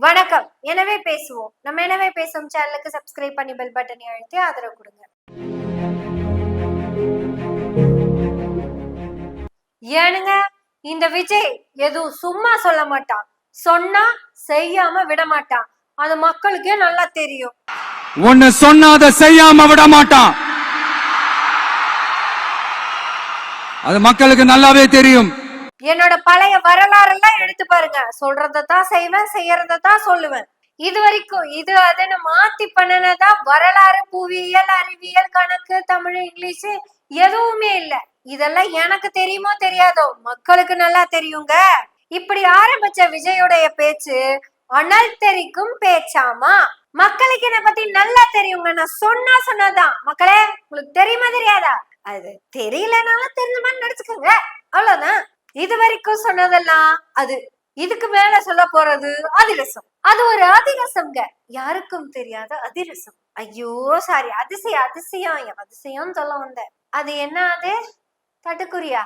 வணக்கம். எனவே பேசுவோம். நம்ம எனவே பேசும் சேனலுக்கு சப்ஸ்கிரைப் பண்ணி பெல் பட்டனை அழுத்தி ஆதரவு கொடுங்க. ஏனுங்க, இந்த விஜய் எதுவும் சும்மா சொல்ல மாட்டான், சொன்னா செய்யாம விட மாட்டான். அது மக்களுக்கே நல்லா தெரியும். ஒன்னு சொன்னா அதை செய்யாம விட மாட்டான், அது மக்களுக்கு நல்லாவே தெரியும். என்னோட பழைய வரலாறெல்லாம் எடுத்து பாருங்க. சொல்றதான் செய்வேன், செய்யறதான் சொல்லுவேன். இது வரைக்கும் இது அதுன்னு மாத்தி பண்ணனதா வரலாறு, புவியியல், அறிவியல், கணக்கு, தமிழ், இங்கிலீஷ் எதுவுமே இல்ல. இதெல்லாம் எனக்கு தெரியுமோ தெரியாதோ, மக்களுக்கு நல்லா தெரியுங்க. இப்படி ஆரம்பிச்ச விஜயோடைய பேச்சு அனல் தெரிக்கும் பேச்சாமா. மக்களுக்கு என்ன பத்தி நல்லா தெரியுங்க. நான் சொன்னதான். மக்களே, உங்களுக்கு தெரியுமா தெரியாதா? அது தெரியலனாலும் தெரிஞ்ச மாதிரி நடிச்சுக்கோங்க, அவ்வளவுதான். இது வரைக்கும் சொன்னதெல்லாம் அது. இதுக்கு மேல சொல்ல போறது அதிரசம். அது ஒரு அதிரசம்ங்க, யாருக்கும் தெரியாத அதிரசம். ஐயோ சாரி, அதிசயம் சொல்ல வந்தேன். அது என்ன? அது தட்டுக்குறியா?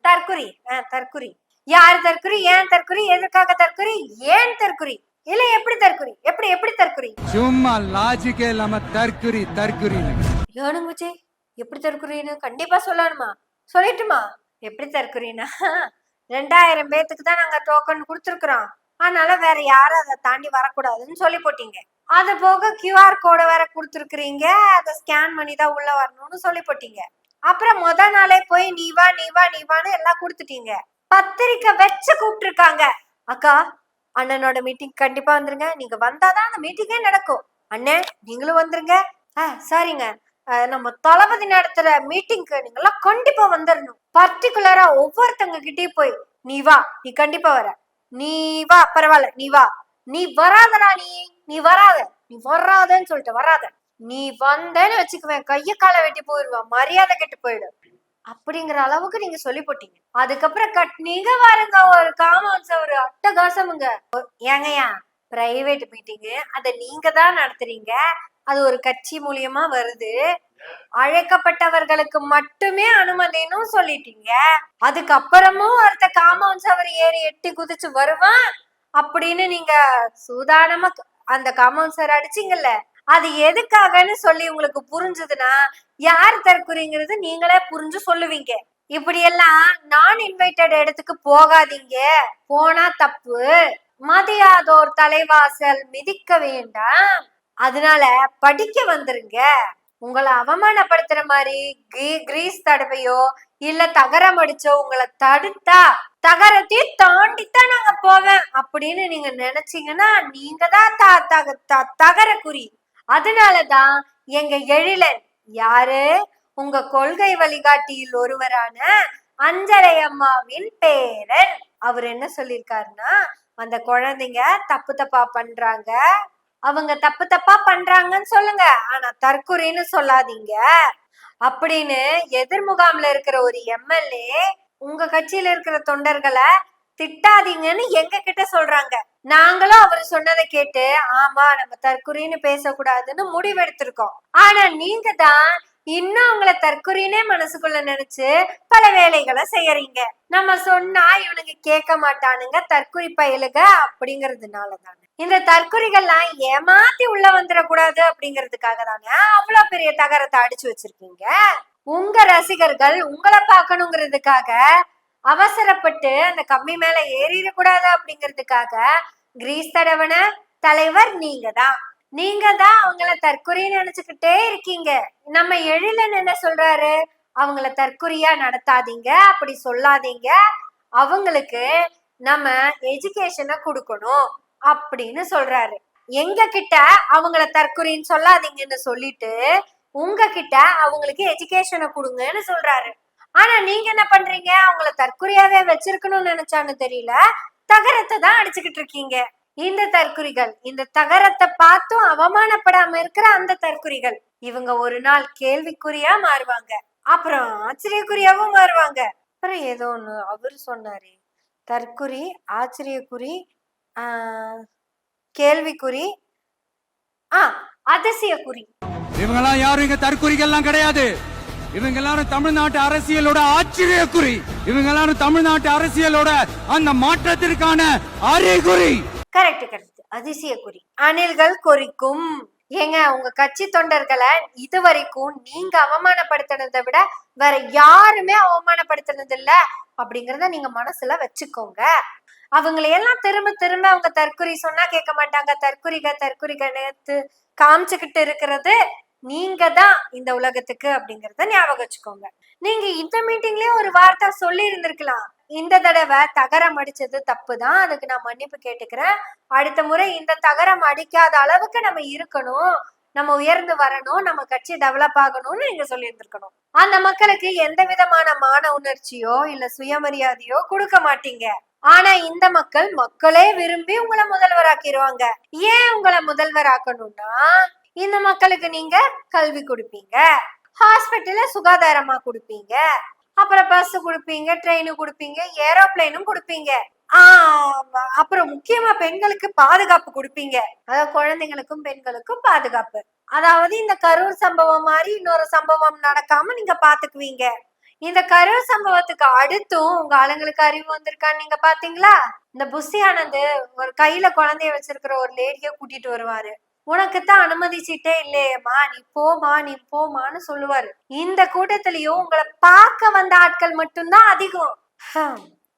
தற்குறி. தற்குறி. யார் தற்குறி? ஏன் தற்குறி? எதற்காக தற்குறி? ஏன் தற்குறி? இல்ல எப்படி தற்குறி? எப்படி தற்குறி? சும்மா லாஜிக்கே இல்லாம தற்குறி. ஏனுங்குச்சி, எப்படி தற்குறின்னு கண்டிப்பா சொல்லணுமா? சொல்லிட்டுமா? எப்படி தற்குறினா, 2000 பேத்துக்கு தான் நாங்க டோக்கன் கொடுத்துருக்குறோம், அதனால வேற யாரும் அதை தாண்டி வரக்கூடாதுன்னு சொல்லி போட்டீங்க. அது போக QR கோடை வேற கொடுத்துருக்குறீங்க, அதை ஸ்கேன் பண்ணி தான் உள்ள வரணும்னு சொல்லி போட்டீங்க. அப்புறம் முதல் நாளே போய் நீ வான்னு எல்லாம் கொடுத்துட்டீங்க. பத்திரிக்கை வச்சு கூப்பிட்டுருக்காங்க. அக்கா, அண்ணனோட மீட்டிங் கண்டிப்பா வந்துருங்க, நீங்க வந்தாதான் அந்த மீட்டிங்கே நடக்கும். அண்ணன் நீங்களும் வந்துருங்க. சரிங்க, நம்ம தளபதி நடத்துற மீட்டிங்க்கு நீங்கெல்லாம் கண்டிப்பா வந்துடணும். பர்டிகுலரா ஒவ்வொருத்தங்க கிட்டயும் போய் நீ வா, நீ கண்டிப்பா வர, நீ வா, பரவாயில்ல நீ வா, நீ வராதடா, நீ வராதன்னு சொல்லிட்டு வராத, நீ வந்தேன்னு வச்சுக்குவேன், கைய காலை வெட்டி போயிடுவேன், மரியாதை கெட்டு போயிடும் அப்படிங்கிற அளவுக்கு நீங்க சொல்லி போட்டீங்க. அதுக்கப்புறம் நீங்க பாருங்க, ஒரு காமன்ஸ், ஒரு அட்டகாசமுங்க. ஏங்கய்யா, பிரைவேட் மீட்டிங் அதை நீங்க தான் நடத்துறீங்க, அது ஒரு கட்சி மூலியமா வருது, அழைக்கப்பட்டவர்களுக்கு மட்டுமே அனுமதினு சொல்லிட்டீங்க. அதுக்கப்புறமும் ஒருத்த காமௌண்ட் அவர் ஏறி எட்டி குதிச்சு வருவான் அப்படின்னு நீங்க சூதானமா அந்த காமௌண்ட் சார் அடிச்சிங்கல்ல, அது எதுக்காகன்னு சொல்லி உங்களுக்கு புரிஞ்சதுன்னா யார் தற்குறிங்கிறது நீங்களே புரிஞ்சு சொல்லுவீங்க. இப்படி எல்லாம் நான் இன்வைட்டட் இடத்துக்கு போகாதீங்க, போனா தப்பு, மதியாதோர் தலைவாசல் மிதிக்க வேண்டாம், அதனால படிக்க வந்துருங்க. உங்களை அவமானப்படுத்துற மாதிரி கிரீஸ் தடவையோ இல்ல தகரம் அடிச்சோ உங்களை தடுத்தா தகரத்தையும் தாண்டித்தான் நாங்க போவேன் அப்படின்னு நீங்க நினைச்சீங்கன்னா நீங்க தான் தகர குறி. அதனாலதான் எங்க எழிலன் யாரு, உங்க கொள்கை வழிகாட்டியில் ஒருவரான அஞ்சலை அம்மாவின் பேரன், அவர் என்ன சொல்லியிருக்காருன்னா, அந்த குழந்தைங்க தப்பா பண்றாங்க, அவங்க தப்பா பண்றாங்கன்னு சொல்லுங்க, ஆனா தற்குறின்னு சொல்லாதீங்க அப்படின்னு எதிர்முகாம்ல இருக்கிற ஒரு MLA உங்க கட்சியில இருக்கிற தொண்டர்களை திட்டாதீங்கன்னு எங்க கிட்ட சொல்றாங்க. நாங்களும் அவர் சொன்னதை கேட்டு ஆமா நம்ம தற்குறின்னு பேசக்கூடாதுன்னு முடிவெடுத்திருக்கோம். ஆனா நீங்க தான் இன்னும் அவங்களை தற்குறினே மனசுக்குள்ள நினைச்சு பல வேலைகளை செய்யறீங்க. நம்ம சொன்னா இவனுங்க கேட்க மாட்டானுங்க, தற்குறி பயலுக அப்படிங்கறதுனாலதானே இந்த தற்குறிகள்லாம் ஏமாத்தி உள்ள வந்துடக்கூடாது அப்படிங்கறதுக்காக தானே அவ்வளவு பெரிய தகரத்தை அடிச்சு வச்சிருக்கீங்க. உங்க ரசிகர்கள் உங்களை பார்க்கணுங்கிறதுக்காக அவசரப்பட்டு அந்த கம்பி மேல ஏறிடக்கூடாது அப்படிங்கிறதுக்காக கிரீஸ் தடவன தலைவர் நீங்க தான் அவங்கள தற்குறின்னு நினைச்சுக்கிட்டே இருக்கீங்க. நம்ம எழிலன் என்ன சொல்றாரு, அவங்கள தற்குறியா நடத்தாதீங்க, அப்படி சொல்லாதீங்க, அவங்களுக்கு நம்ம எஜுகேஷனை கொடுக்கணும் அப்படின்னு சொல்றாரு. எங்க கிட்ட அவங்கள தற்குறின்னு சொல்லாதீங்கன்னு சொல்லிட்டு உங்ககிட்ட அவங்களுக்கு எஜுகேஷனை கொடுங்கன்னு சொல்றாரு. ஆனா நீங்க என்ன பண்றீங்க, அவங்கள தற்குறியாவே வச்சிருக்கணும்னு நினைச்சான்னு தெரியல, தகரத்தை தான் அடிச்சுக்கிட்டு இருக்கீங்க. இந்த தற்குறிகள் இந்த தகரத்தை பார்த்தும் அவமானப்படாம இருக்கிற அந்த தற்குறிகள் இவங்க ஒரு நாள் கேள்விக்குறியா மாறுவாங்க, அப்புறம் ஆச்சரியக்குறியாவும் மாறுவாங்க. அப்புறம் ஏதோ ஒண்ணு அவரு சொன்னாரு, தற்குறி, ஆச்சரியக்குறி, கேள்விக்குறி, அதிசயக்குறி. இவங்கெல்லாம் யாரும் இங்க தற்குறிகள்லாம் கிடையாது, இவங்க எல்லாரும் தமிழ்நாட்டு அரசியலோட ஆச்சரியக்குறி, இவங்க எல்லாரும் தமிழ்நாட்டு அரசியலோட அந்த மாற்றத்திற்கான அறிகுறி. கரெக்ட். அதிசய குறி. அணில்கள் கொறிக்கும். ஏங்க உங்க கட்சி தொண்டர்களை இதுவரைக்கும் நீங்க அவமானப்படுத்தினதை விட வேற யாருமே அவமானப்படுத்தினது இல்ல அப்படிங்கறத நீங்க மனசுல வச்சுக்கோங்க. அவங்களையெல்லாம் திரும்ப திரும்ப அவங்க தற்குறி சொன்னா கேட்க மாட்டாங்க. தற்குறிக நேத்து காமிச்சுக்கிட்டு இருக்கிறது நீங்க தான் இந்த உலகத்துக்கு அப்படிங்கறத ஞாபகம் வச்சுக்கோங்க. நீங்க இந்த மீட்டிங்லயே ஒரு வார்த்தை சொல்லி இருந்திருக்கலாம். இந்த தடவை தகரம் அடிச்சது தப்புதான், அதுக்கு நான் மன்னிப்பு கேட்டுக்கிறேன். அடுத்த முறை இந்த தகரம் அடிக்காத அளவுக்கு நம்ம இருக்கணும், நம்ம உயர்ந்து வரணும், நம்ம கட்சி டெவலப் ஆகணும்னு நீங்க சொல்லி இருந்திருக்கணும். அந்த மக்களுக்கு எந்த விதமான மான உணர்ச்சியோ இல்ல சுயமரியாதையோ கொடுக்க மாட்டீங்க. ஆனா இந்த மக்களே விரும்பி உங்களை முதல்வராக்கிடுவாங்க. ஏன் உங்களை முதல்வராக்கணும்னா இந்த மக்களுக்கு நீங்க கல்வி கொடுப்பீங்க, ஹாஸ்பிட்டல்ல சுகாதாரமா கொடுப்பீங்க, அப்புறம் பஸ் கொடுப்பீங்க, ட்ரெயின் கொடுப்பீங்க, ஏரோப்ளைனும் கொடுப்பீங்க. அப்புறம் முக்கியமா பெண்களுக்கு பாதுகாப்பு கொடுப்பீங்க. அதாவது குழந்தைங்களுக்கும் பெண்களுக்கும் பாதுகாப்பு. அதாவது இந்த கரூர் சம்பவம் மாதிரி இன்னொரு சம்பவம் நடக்காம நீங்க பாத்துக்குவீங்க. இந்த கரூர் சம்பவத்துக்கு அடுத்தும் உங்க ஆளுங்களுக்கு அறிவு வந்திருக்கான்னு நீங்க பாத்தீங்களா? இந்த புஷி ஆனந்த் ஒரு கையில குழந்தைய வச்சிருக்கிற ஒரு லேடிய கூட்டிட்டு வருவாரு. உனக்குத்தான் அனுமதி சீட்டே இல்லையேம்மா, நீ போமான்னு சொல்லுவாரு. இந்த கூட்டத்திலயும் உங்களை பார்க்க வந்த ஆட்கள் மட்டும்தான் அதிகம்.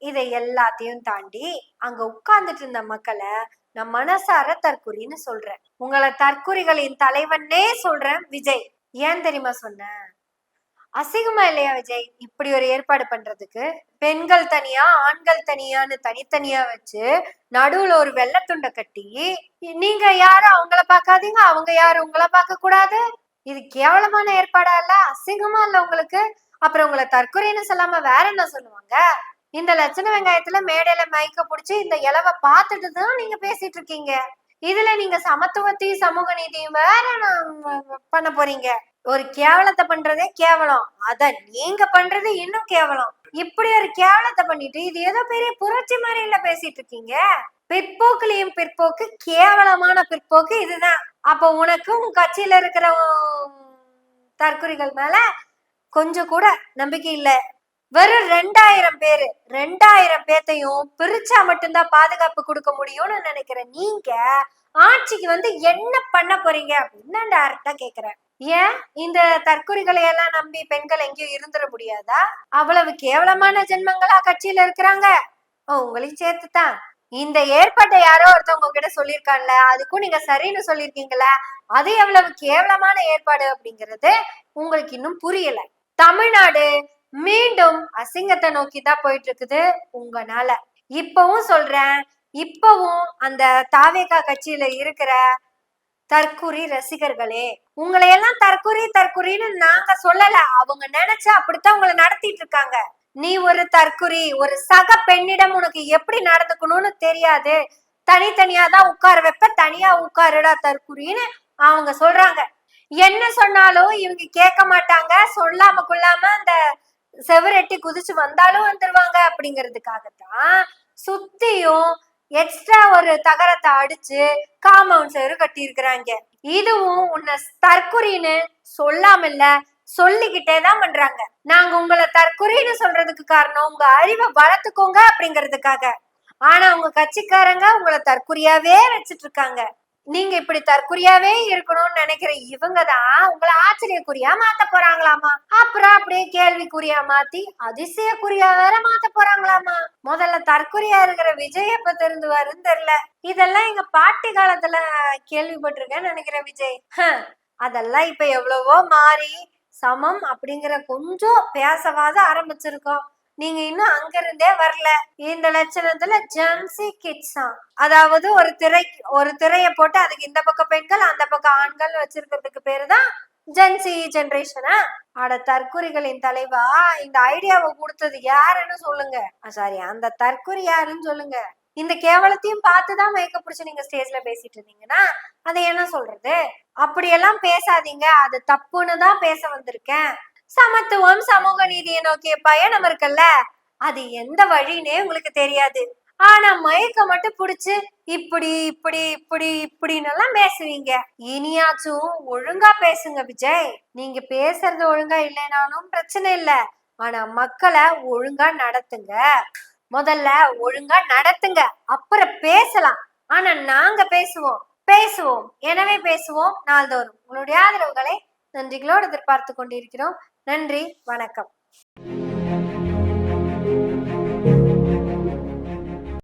இதை எல்லாத்தையும் தாண்டி அங்க உட்கார்ந்துட்டு இருந்த மக்களை நான் மனசார தற்குறின்னு சொல்றேன். உங்களை தற்குறிகளின் தலைவனே சொல்றேன் விஜய். ஏன் தெரியுமா சொன்னேன்? அசிங்கமா இல்லையா விஜய் இப்படி ஒரு ஏற்பாடு பண்றதுக்கு? பெண்கள் தனியா ஆண்கள் தனியான்னு தனித்தனியா வச்சு நடுவுல ஒரு வெள்ளத்துண்டை கட்டி நீங்க யாரும் அவங்கள பாக்காதீங்க, அவங்க யாரும் உங்களை பார்க்க கூடாது. இது கேவலமான ஏற்பாடா இல்ல? அசிங்கமா இல்ல உங்களுக்கு? அப்புறம் உங்களை தற்கொலைன்னு சொல்லாம வேற என்ன சொல்லுவாங்க? இந்த லட்சண வெங்காயத்துல மேடையில மயக்க புடிச்சு இந்த இலவை பார்த்துட்டு தான் நீங்க பேசிட்டு இருக்கீங்க. இதுல நீங்க சமத்துவத்தையும் சமூக நீதியும் வேற பண்ண போறீங்க. ஒரு கேவலத்தை பண்றதே கேவலம், அத நீங்க பண்றது இன்னும் கேவலம். இப்படி ஒரு கேவலத்தை பண்ணிட்டு இது ஏதோ பெரிய புரட்சி மாதிரி இல்ல பேசிட்டு இருக்கீங்க. பிற்போக்குலயும் பிற்போக்கு, கேவலமான பிற்போக்கு இதுதான். அப்ப உனக்கு உன் கட்சியில இருக்கிற தற்குறிகள் மேல கொஞ்சம் கூட நம்பிக்கை இல்ல. வெறும் 2000 பேத்தையும் பிரிச்சா மட்டும்தான் பாதுகாப்பு கொடுக்க முடியும்னு நினைக்கிற நீங்க ஆட்சிக்கு வந்து என்ன பண்ண போறீங்க அப்படின்னு நான் டைரக்டா கேக்குறேன். ஏன் இந்த தற்குறிகளை எல்லாம் நம்பி பெண்கள் எங்கேயும் இருந்துட முடியாதா? அவ்வளவு கேவலமான ஜென்மங்களா கட்சியில இருக்கிறாங்க. உங்களையும் சேர்த்துதான். இந்த ஏற்பாட்டை யாரோ ஒருத்தவங்க கிட்ட சொல்லியிருக்கான்ல, அதுக்கும் நீங்க சரின்னு சொல்லியிருக்கீங்களா? அது எவ்வளவு கேவலமான ஏற்பாடு அப்படிங்கிறது உங்களுக்கு இன்னும் புரியல. தமிழ்நாடு மீண்டும் அசிங்கத்தை நோக்கி தான் போயிட்டு இருக்குது உங்கனால. இப்பவும் சொல்றேன், இப்பவும் அந்த தாவேகா கட்சியில இருக்கிற தற்குறி ரசிகர்களே, உங்களை எல்லாம் தற்குறின்னு நாங்க சொல்லல, அவங்க நினைச்சா அப்படித்தான் உங்களை நடத்திட்டு இருக்காங்க. நீ ஒரு தற்குறி, ஒரு சக பெண்ணிடம் உனக்கு எப்படி நடந்துக்கணும்னு தெரியாது, தனித்தனியா தான் உட்கார வைப்ப, தனியா உட்காருடா தற்குறின்னு அவங்க சொல்றாங்க. என்ன சொன்னாலும் இவங்க கேட்க மாட்டாங்க, சொல்லாம கொள்ளாம அந்த செவரெட்டி குதிச்சு வந்தாலும் வந்துருவாங்க அப்படிங்கிறதுக்காகத்தான் சுத்தியும் எக்ஸ்ட்ரா ஒரு தகரத்தை அடிச்சு காம்பவுண்ட் செவரு கட்டி இருக்கிறாங்க. இதுவும் உன்னை தற்குறின்னு சொல்லாம இல்ல, சொல்லிக்கிட்டே தான் பண்றாங்க. நாங்க உங்களை தற்குறின்னு சொல்றதுக்கு காரணம் உங்க அறிவை வளர்த்துக்கோங்க அப்படிங்கிறதுக்காக. ஆனா உங்க கட்சிக்காரங்க உங்களை தற்குறியாவே வச்சுட்டு இருக்காங்க. நீங்க இப்படி தற்குறியாவே இருக்கணும்னு நினைக்கிற இவங்கதான் உங்களை ஆச்சரியக்குறியா மாத்த போறாங்களாமா. அப்புறம் அப்படியே கேள்விக்குறியா மாத்தி அதிசயக்குறியா வேற மாத்த போறாங்களாமா. முதல்ல தற்குறியா இருக்கிற விஜய் எப்ப திருந்துவாருன்னு தெரியல. இதெல்லாம் எங்க பாட்டி காலத்துல கேள்விப்பட்டிருக்கேன்னு நினைக்கிறேன் விஜய். அதெல்லாம் இப்ப எவ்வளவோ மாறி சமம் அப்படிங்கிற கொஞ்சம் பேசவாத ஆரம்பிச்சிருக்கோம். நீங்க இன்னும் அங்க இருந்தே வரல. இந்த லட்சணத்துல ஜென்சி கிட்ஸா, அதாவது ஒரு திரைய போட்டு அதுக்கு இந்த பக்கம் பெண்கள் அந்த பக்கம் ஆண்கள் வச்சிருக்கிறதுக்கு பேருதான் ஜென்சி ஜெனரேஷனா? அட தற்குறிகளின் தலைவா, இந்த ஐடியாவை கொடுத்தது யாருன்னு சொல்லுங்க. சாரி, அந்த தற்குறி யாருன்னு சொல்லுங்க. இந்த கேவலத்தையும் பார்த்துதான் மயக்க பிடிச்சு நீங்க ஸ்டேஜ்ல பேசிட்டு இருந்தீங்கன்னா அதை என்ன சொல்றது? அப்படியெல்லாம் பேசாதீங்க, அது தப்புன்னு தான் பேச வந்திருக்கேன். சமத்துவம் சமூக நீதியை நோக்கிய பயணம் இருக்குல்ல, அது எந்த வழின்னே உங்களுக்கு தெரியாது. ஆனா மயக்க மட்டும் புடிச்சு இப்படி இப்படி இப்படி இப்படின்னு எல்லாம் பேசுவீங்க. இனியாச்சும் ஒழுங்கா பேசுங்க விஜய். நீங்க பேசுறது ஒழுங்கா இல்லைனாலும் பிரச்சனை இல்ல, ஆனா மக்களை ஒழுங்கா நடத்துங்க. முதல்ல ஒழுங்கா நடத்துங்க, அப்புறம் பேசலாம். ஆனா நாங்க பேசுவோம். எனவே பேசுவோம் நாள்தோறும். உங்களுடைய ஆதரவுகளை நன்றிகளோடு எதிர்பார்த்து கொண்டிருக்கிறோம். நன்றி, வணக்கம்.